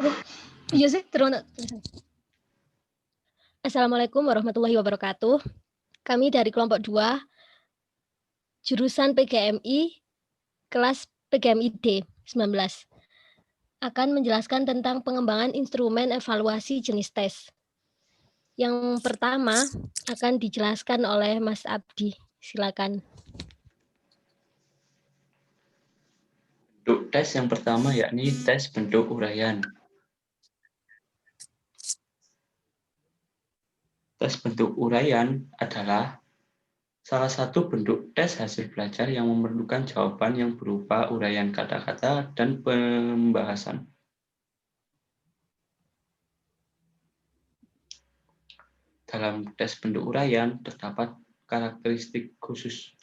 Oh, iya sih, Assalamualaikum warahmatullahi wabarakatuh. Kami dari kelompok 2, jurusan PGMI, kelas PGMI D19, akan menjelaskan tentang pengembangan instrumen evaluasi jenis tes. Yang pertama akan dijelaskan oleh Mas Abdi. Silakan. Bentuk tes yang pertama yakni tes bentuk uraian. Tes bentuk uraian adalah salah satu bentuk tes hasil belajar yang memerlukan jawaban yang berupa uraian kata-kata dan pembahasan. Dalam tes bentuk uraian terdapat karakteristik khusus,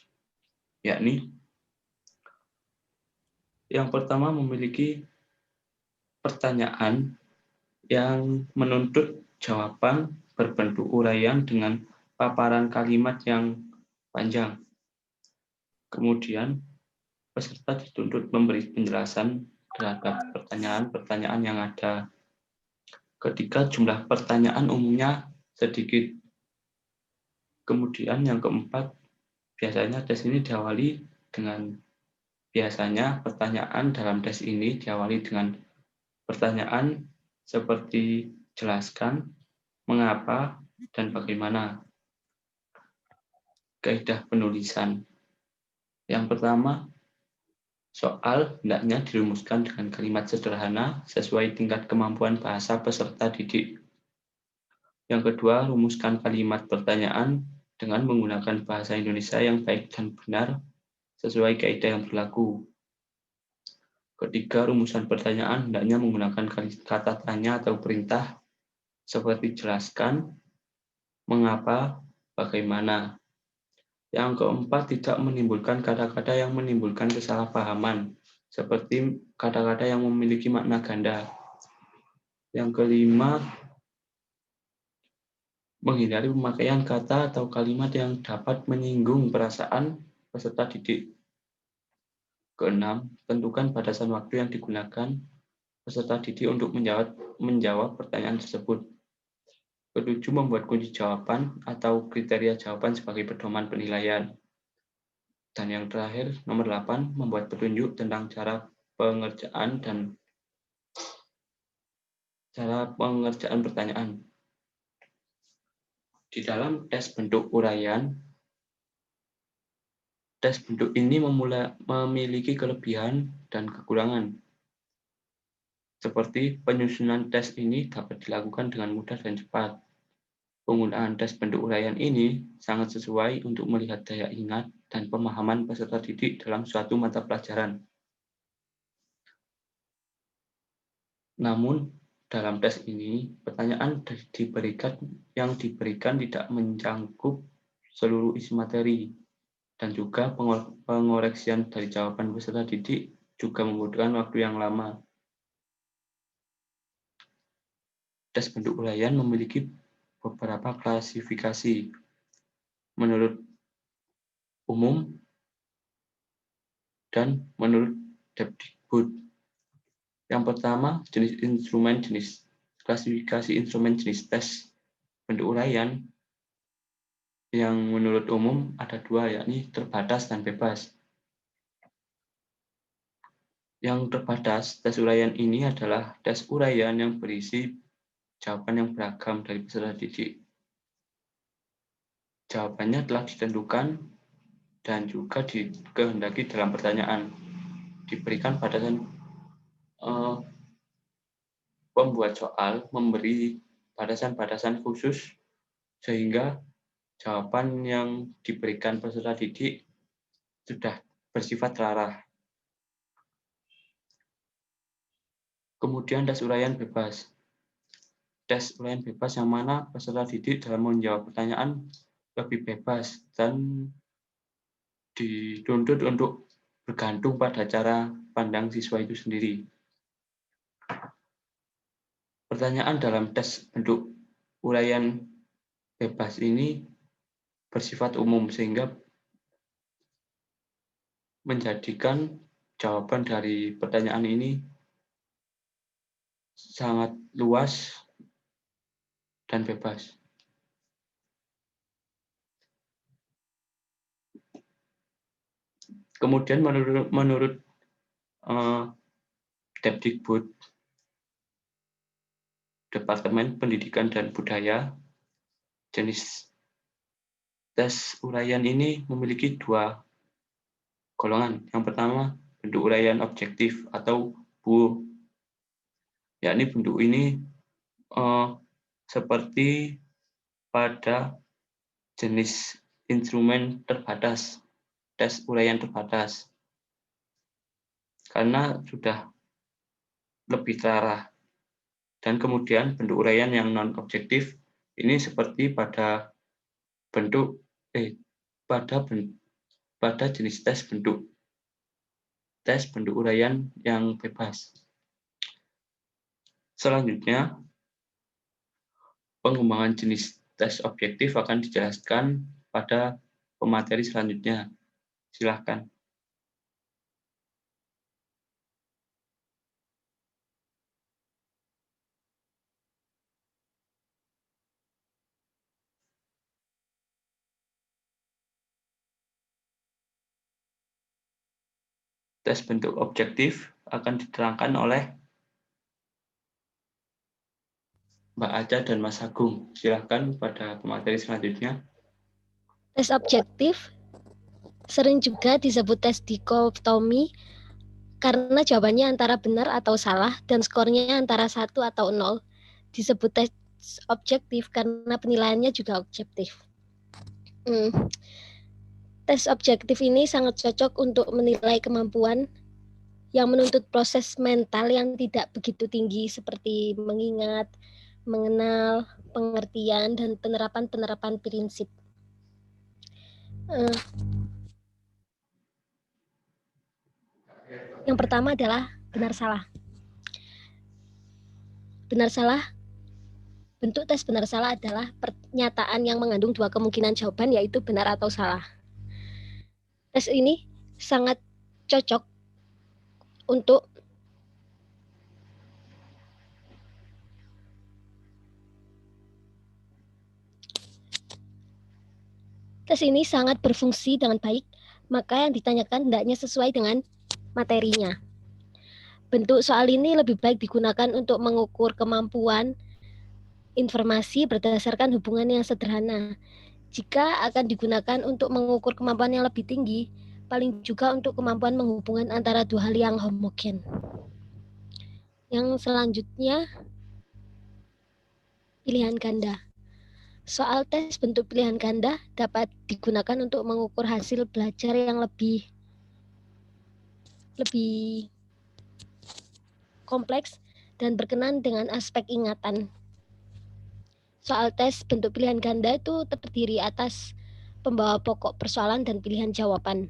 yakni yang pertama memiliki pertanyaan yang menuntut jawaban berbentuk uraian dengan paparan kalimat yang panjang. Kemudian, peserta dituntut memberi penjelasan terhadap pertanyaan-pertanyaan yang ada. Ketika jumlah pertanyaan umumnya sedikit. Kemudian yang keempat, biasanya tes ini diawali dengan pertanyaan dalam tes ini diawali dengan pertanyaan seperti jelaskan, mengapa, dan bagaimana. Kaidah penulisan. Yang pertama, soal hendaknya dirumuskan dengan kalimat sederhana sesuai tingkat kemampuan bahasa peserta didik. Yang kedua, rumuskan kalimat pertanyaan dengan menggunakan bahasa Indonesia yang baik dan benar sesuai kaidah yang berlaku. Ketiga, rumusan pertanyaan hendaknya menggunakan kata tanya atau perintah seperti jelaskan, mengapa, bagaimana. Yang keempat, tidak menimbulkan kata-kata yang menimbulkan kesalahpahaman, seperti kata-kata yang memiliki makna ganda. Yang kelima, menghindari pemakaian kata atau kalimat yang dapat menyinggung perasaan peserta didik. Keenam, tentukan batasan waktu yang digunakan peserta didik untuk menjawab pertanyaan tersebut. Ketujuh, membuat kunci jawaban atau kriteria jawaban sebagai pedoman penilaian. Dan yang terakhir, nomor 8, membuat petunjuk tentang cara pengerjaan pertanyaan. Di dalam tes bentuk uraian, tes bentuk ini memiliki kelebihan dan kekurangan. Seperti penyusunan tes ini dapat dilakukan dengan mudah dan cepat. Penggunaan tes bentuk uraian ini sangat sesuai untuk melihat daya ingat dan pemahaman peserta didik dalam suatu mata pelajaran. Namun, dalam tes ini, pertanyaan yang diberikan tidak mencakup seluruh isi materi, dan juga pengoreksian dari jawaban peserta didik juga membutuhkan waktu yang lama. Tes bentuk uraian memiliki beberapa klasifikasi menurut umum dan menurut Depdikbud. Yang pertama, klasifikasi instrumen jenis tes bentuk uraian yang menurut umum ada dua, yakni terbatas dan bebas. Yang terbatas, tes uraian ini adalah tes uraian yang berisi jawaban yang beragam dari peserta didik. Jawabannya telah ditentukan dan juga dikehendaki dalam pertanyaan. Diberikan batasan pembuat soal memberi batasan-batasan khusus sehingga jawaban yang diberikan peserta didik sudah bersifat terarah. Kemudian tes uraian bebas. Tes uraian bebas yang mana peserta didik dalam menjawab pertanyaan lebih bebas dan dituntut untuk bergantung pada cara pandang siswa itu sendiri. Pertanyaan dalam tes bentuk uraian bebas ini bersifat umum sehingga menjadikan jawaban dari pertanyaan ini sangat luas dan bebas. Kemudian menurut Depdikbud, Departemen Pendidikan dan Budaya, jenis tes uraian ini memiliki dua golongan. Yang pertama, bentuk uraian objektif atau BU, yakni bentuk ini seperti pada jenis instrumen terbatas, tes uraian terbatas, karena sudah lebih terarah. Dan kemudian bentuk uraian yang non-objektif ini seperti pada jenis tes bentuk uraian yang bebas. Selanjutnya, pengembangan jenis tes objektif akan dijelaskan pada pemateri selanjutnya. Silakan. Tes bentuk objektif akan diterangkan oleh Mbak Aca dan Mas Agung. Silakan pada pemateri selanjutnya. Tes objektif sering juga disebut tes dikotomi karena jawabannya antara benar atau salah dan skornya antara 1 atau 0. Disebut tes objektif karena penilaiannya juga objektif. Tes objektif ini sangat cocok untuk menilai kemampuan yang menuntut proses mental yang tidak begitu tinggi seperti mengingat, mengenal, pengertian, dan penerapan prinsip. Yang pertama adalah benar salah. Benar salah. Bentuk tes benar salah adalah pernyataan yang mengandung dua kemungkinan jawaban, yaitu benar atau salah. Tes ini sangat cocok untuk tes ini sangat berfungsi dengan baik, maka yang ditanyakan hendaknya sesuai dengan materinya. Bentuk soal ini lebih baik digunakan untuk mengukur kemampuan informasi berdasarkan hubungan yang sederhana. Jika akan digunakan untuk mengukur kemampuan yang lebih tinggi, paling juga untuk kemampuan menghubungkan antara dua hal yang homogen. Yang selanjutnya, pilihan ganda. Soal tes bentuk pilihan ganda dapat digunakan untuk mengukur hasil belajar yang lebih kompleks dan berkenan dengan aspek ingatan. Soal tes bentuk pilihan ganda itu terdiri atas pembawa pokok persoalan dan pilihan jawaban.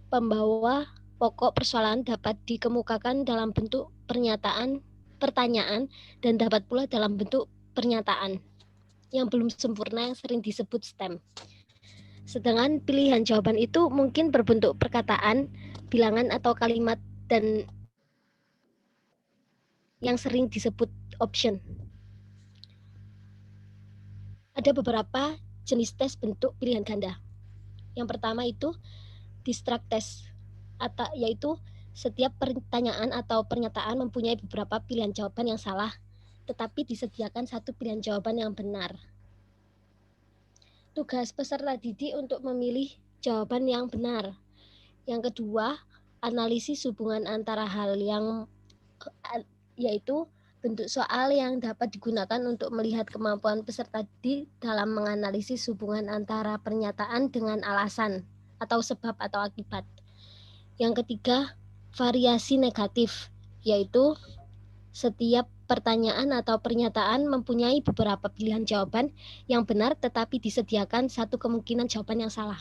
Pembawa pokok persoalan dapat dikemukakan dalam bentuk pertanyaan, dan dapat pula dalam bentuk pernyataan yang belum sempurna yang sering disebut STEM. Sedangkan pilihan jawaban itu mungkin berbentuk perkataan, bilangan atau kalimat dan yang sering disebut option. Ada beberapa jenis tes bentuk pilihan ganda. Yang pertama itu distract test, yaitu setiap pertanyaan atau pernyataan mempunyai beberapa pilihan jawaban yang salah, tetapi disediakan satu pilihan jawaban yang benar. Tugas peserta didik untuk memilih jawaban yang benar. Yang kedua, analisis hubungan antara hal yaitu bentuk soal yang dapat digunakan untuk melihat kemampuan peserta didik dalam menganalisis hubungan antara pernyataan dengan alasan atau sebab atau akibat. Yang ketiga, variasi negatif, yaitu setiap pertanyaan atau pernyataan mempunyai beberapa pilihan jawaban yang benar tetapi disediakan satu kemungkinan jawaban yang salah.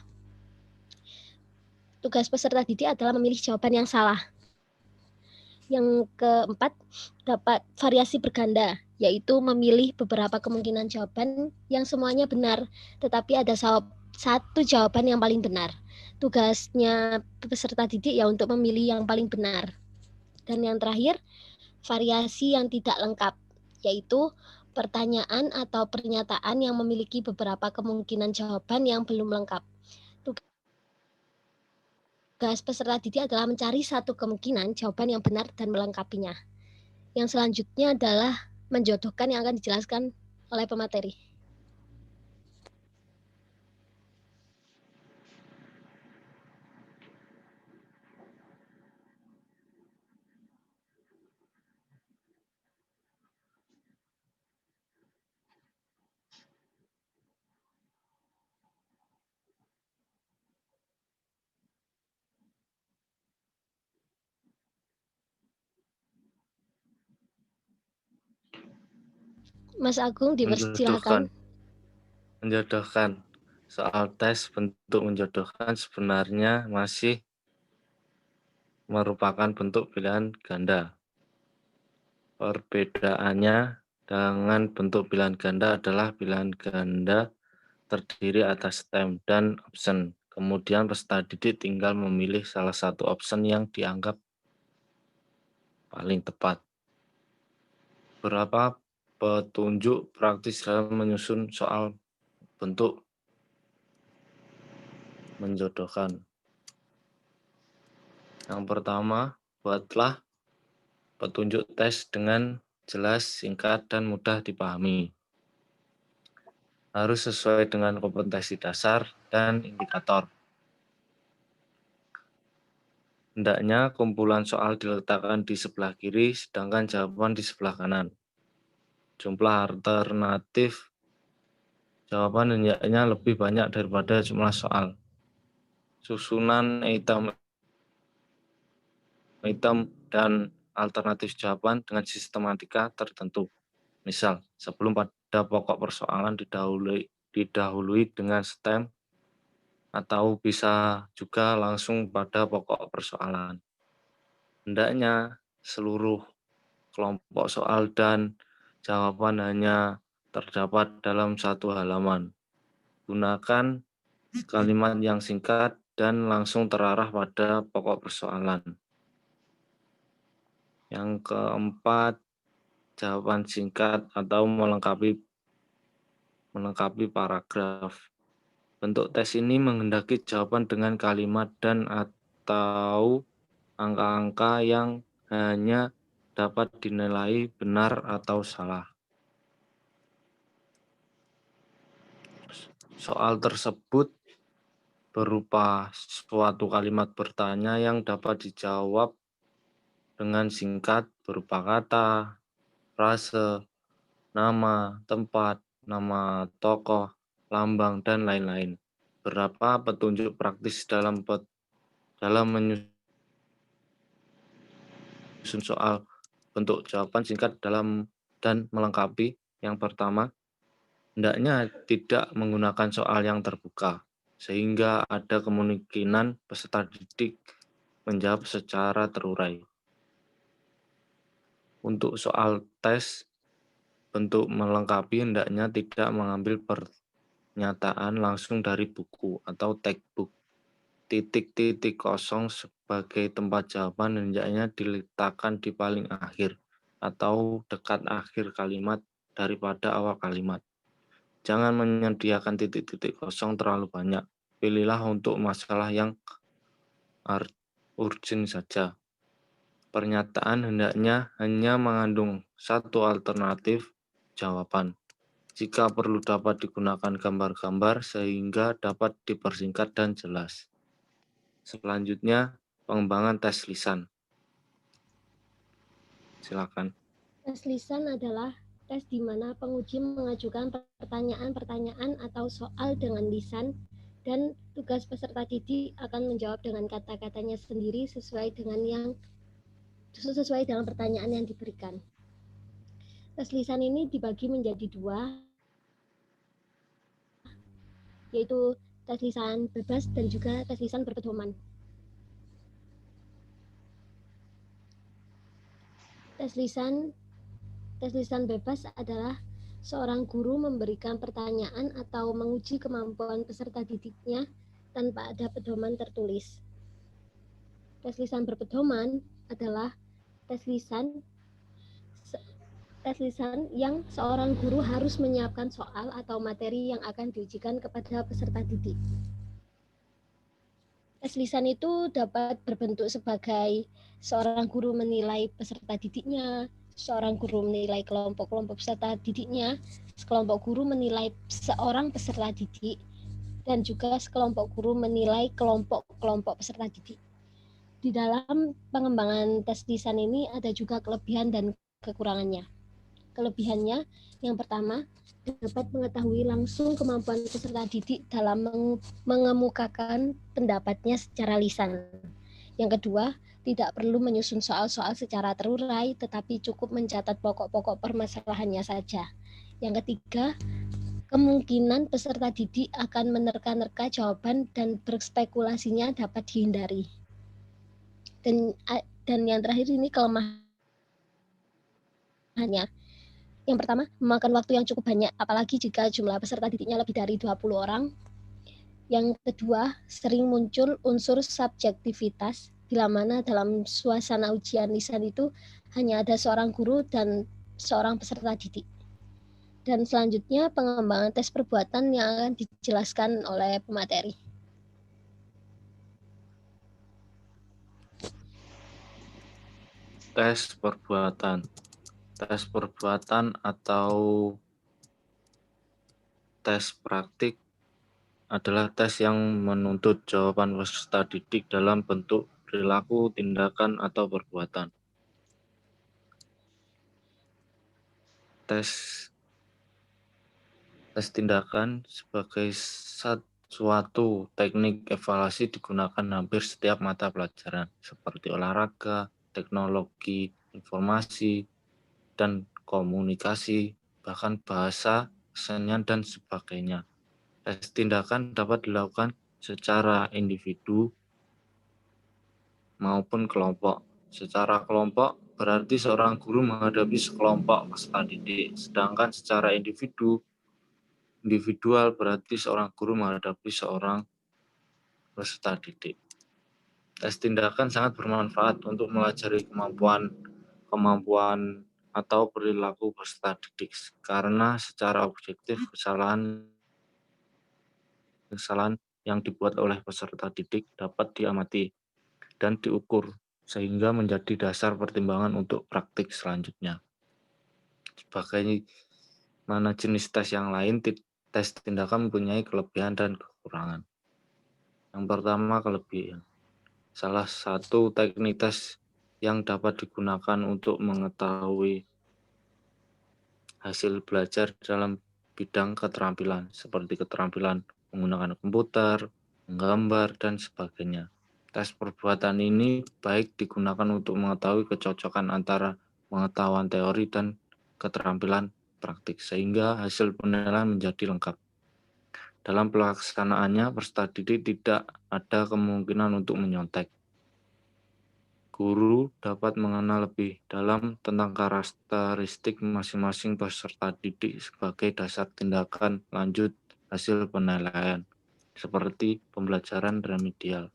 Tugas peserta didik adalah memilih jawaban yang salah. Yang keempat, dapat variasi berganda, yaitu memilih beberapa kemungkinan jawaban yang semuanya benar, tetapi ada satu jawaban yang paling benar. Tugasnya peserta didik ya untuk memilih yang paling benar. Dan yang terakhir, variasi yang tidak lengkap, yaitu pertanyaan atau pernyataan yang memiliki beberapa kemungkinan jawaban yang belum lengkap. Tugas peserta didik adalah mencari satu kemungkinan jawaban yang benar dan melengkapinya. Yang selanjutnya adalah menjodohkan yang akan dijelaskan oleh pemateri. Mas Agung dipersilahkan. Menjodohkan. Soal tes bentuk menjodohkan sebenarnya masih merupakan bentuk pilihan ganda. Perbedaannya dengan bentuk pilihan ganda adalah pilihan ganda terdiri atas stem dan option. Kemudian peserta didik tinggal memilih salah satu option yang dianggap paling tepat. Berapa petunjuk praktis dalam menyusun soal bentuk menjodohkan? Yang pertama, buatlah petunjuk tes dengan jelas, singkat, dan mudah dipahami. Harus sesuai dengan kompetensi dasar dan indikator. Hendaknya kumpulan soal diletakkan di sebelah kiri, sedangkan jawaban di sebelah kanan. Jumlah alternatif jawaban hendaknya lebih banyak daripada jumlah soal. Susunan item dan alternatif jawaban dengan sistematika tertentu. Misal, sebelum pada pokok persoalan didahului dengan stem, atau bisa juga langsung pada pokok persoalan. Hendaknya seluruh kelompok soal dan jawaban hanya terdapat dalam satu halaman. Gunakan kalimat yang singkat dan langsung terarah pada pokok persoalan. Yang keempat, jawaban singkat atau melengkapi paragraf. Bentuk tes ini menghendaki jawaban dengan kalimat dan atau angka-angka yang hanya dapat dinilai benar atau salah. Soal tersebut berupa suatu kalimat bertanya yang dapat dijawab dengan singkat berupa kata, frase, nama, tempat, nama tokoh, lambang, dan lain-lain. Berapa petunjuk praktis dalam menyusun soal bentuk jawaban singkat dan melengkapi? Yang pertama, hendaknya tidak menggunakan soal yang terbuka, sehingga ada kemungkinan peserta didik menjawab secara terurai. Untuk soal tes, bentuk melengkapi hendaknya tidak mengambil pernyataan langsung dari buku atau textbook. Titik-titik kosong sebagai tempat jawaban hendaknya diletakkan di paling akhir atau dekat akhir kalimat daripada awal kalimat. Jangan menyediakan titik-titik kosong terlalu banyak. Pilihlah untuk masalah yang urgent saja. Pernyataan hendaknya hanya mengandung satu alternatif jawaban. Jika perlu dapat digunakan gambar-gambar sehingga dapat dipersingkat dan jelas. Selanjutnya, pengembangan tes lisan. Silakan. Tes lisan adalah tes di mana penguji mengajukan pertanyaan-pertanyaan atau soal dengan lisan dan tugas peserta didik akan menjawab dengan kata-katanya sendiri sesuai dengan pertanyaan yang diberikan. Tes lisan ini dibagi menjadi dua, yaitu tes lisan bebas dan juga tes lisan berpedoman. Tes lisan bebas adalah seorang guru memberikan pertanyaan atau menguji kemampuan peserta didiknya tanpa ada pedoman tertulis. Tes lisan berpedoman adalah tes lisan tes lisan yang seorang guru harus menyiapkan soal atau materi yang akan diujikan kepada peserta didik. Tes lisan itu dapat berbentuk sebagai seorang guru menilai peserta didiknya, seorang guru menilai kelompok-kelompok peserta didiknya, sekelompok guru menilai seorang peserta didik, dan juga sekelompok guru menilai kelompok-kelompok peserta didik. Di dalam pengembangan tes lisan ini ada juga kelebihan dan kekurangannya. Kelebihannya, yang pertama, dapat mengetahui langsung kemampuan peserta didik dalam mengemukakan pendapatnya secara lisan. Yang kedua, tidak perlu menyusun soal-soal secara terurai, tetapi cukup mencatat pokok-pokok permasalahannya saja. Yang ketiga, kemungkinan peserta didik akan menerka-nerka jawaban dan berspekulasinya dapat dihindari. Dan yang terakhir ini kelemahannya. Yang pertama, memakan waktu yang cukup banyak, apalagi jika jumlah peserta didiknya lebih dari 20 orang. Yang kedua, sering muncul unsur subjektivitas, bila mana dalam suasana ujian lisan itu hanya ada seorang guru dan seorang peserta didik. Dan selanjutnya, pengembangan tes perbuatan yang akan dijelaskan oleh pemateri. Tes perbuatan. Tes perbuatan atau tes praktik adalah tes yang menuntut jawaban peserta didik dalam bentuk perilaku, tindakan, atau perbuatan. Tes tindakan sebagai suatu teknik evaluasi digunakan hampir setiap mata pelajaran, seperti olahraga, teknologi, informasi, dan komunikasi, bahkan bahasa, kesenian, dan sebagainya. Tes tindakan dapat dilakukan secara individu maupun kelompok. Secara kelompok berarti seorang guru menghadapi sekelompok peserta didik, sedangkan secara individual berarti seorang guru menghadapi seorang peserta didik. Tes tindakan sangat bermanfaat untuk melajari kemampuan atau perilaku peserta didik karena secara objektif kesalahan yang dibuat oleh peserta didik dapat diamati dan diukur sehingga menjadi dasar pertimbangan untuk praktik selanjutnya. Sebagai mana jenis tes yang lain, tes tindakan mempunyai kelebihan dan kekurangan. Yang pertama, kelebihan. Salah satu teknik tes yang dapat digunakan untuk mengetahui hasil belajar dalam bidang keterampilan, seperti keterampilan menggunakan komputer, menggambar, dan sebagainya. Tes perbuatan ini baik digunakan untuk mengetahui kecocokan antara pengetahuan teori dan keterampilan praktik, sehingga hasil penilaian menjadi lengkap. Dalam pelaksanaannya, peserta didik tidak ada kemungkinan untuk menyontek. Guru dapat mengenal lebih dalam tentang karakteristik masing-masing peserta didik sebagai dasar tindakan lanjut hasil penilaian, seperti pembelajaran remedial.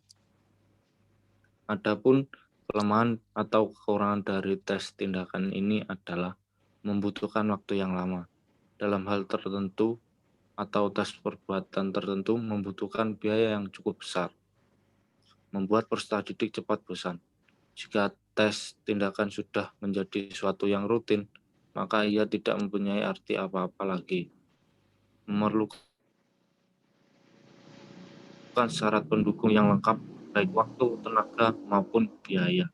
Adapun kelemahan atau kekurangan dari tes tindakan ini adalah membutuhkan waktu yang lama. Dalam hal tertentu atau tes perbuatan tertentu membutuhkan biaya yang cukup besar, membuat peserta didik cepat bosan. Jika tes tindakan sudah menjadi suatu yang rutin, maka ia tidak mempunyai arti apa-apa lagi. Memerlukan syarat pendukung yang lengkap, baik waktu, tenaga, maupun biaya.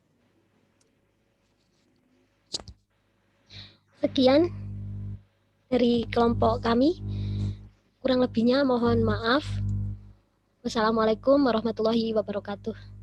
Sekian dari kelompok kami. Kurang lebihnya mohon maaf. Wassalamualaikum warahmatullahi wabarakatuh.